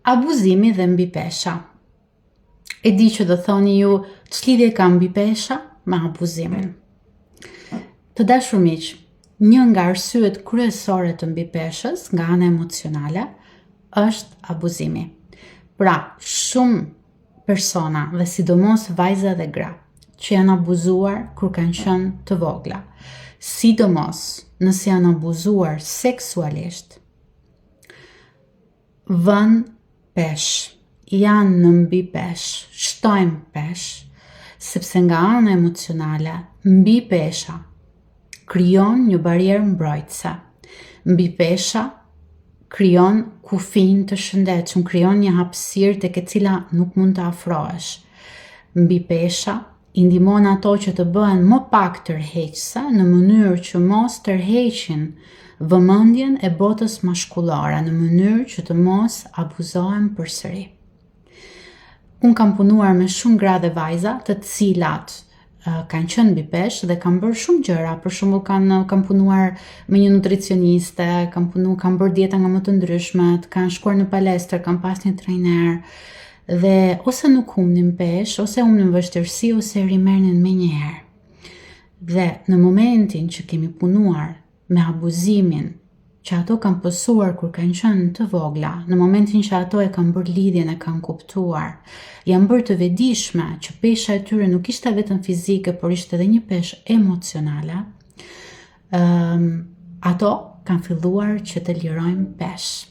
Abuzimi dhe mbi pesha. E di që do thoni ju, ç'lidhje ka mbi pesha me abuzimin? Të dashur miq, një nga arsyet kryesore të mbi peshës nga ana emocionale është abuzimi. Pra, shumë persona dhe sidomos vajza dhe gra që janë abuzuar kur kanë qenë të vogla, sidomos nëse janë abuzuar seksualisht, vën pesh, janë në mbi pesh, shtojmë pesh, sepse nga ana emocionale, mbi pesha krijon një barierë mbrojtëse. Mbi pesha krijon kufin të shëndetshëm, krijon një hapësirë tek e cila nuk mund të afrohesh. Mbi pesha i ndihmon ato që të bëhen më pak tërheqëse në mënyrë që mos tërheqin vëmendjen e botës mashkullore, në mënyrë që të mos abuzohen përsëri. Unë kam punuar me shumë gra dhe vajza të cilat kanë qenë mbi peshë dhe kanë bërë shumë gjëra. Për shembull, kanë punuar me një nutricioniste, kanë bërë dieta nga më të ndryshmet, kanë shkuar në palestër, kanë pas një trajner dhe ose nuk humnin peshë, ose humnin vështirësi, ose rimerrnin menjëherë. Dhe në momentin që kemi punuar me abuzimin që ato kanë pësuar kur kanë qenë të vogla, në momentin që ato e kanë bërë lidhjen, e kanë kuptuar, janë bërë të vetëdijshme që pesha e tyre nuk ishte vetëm fizike, por ishte edhe një peshë emocionale, ato kanë filluar që të lirojnë peshë.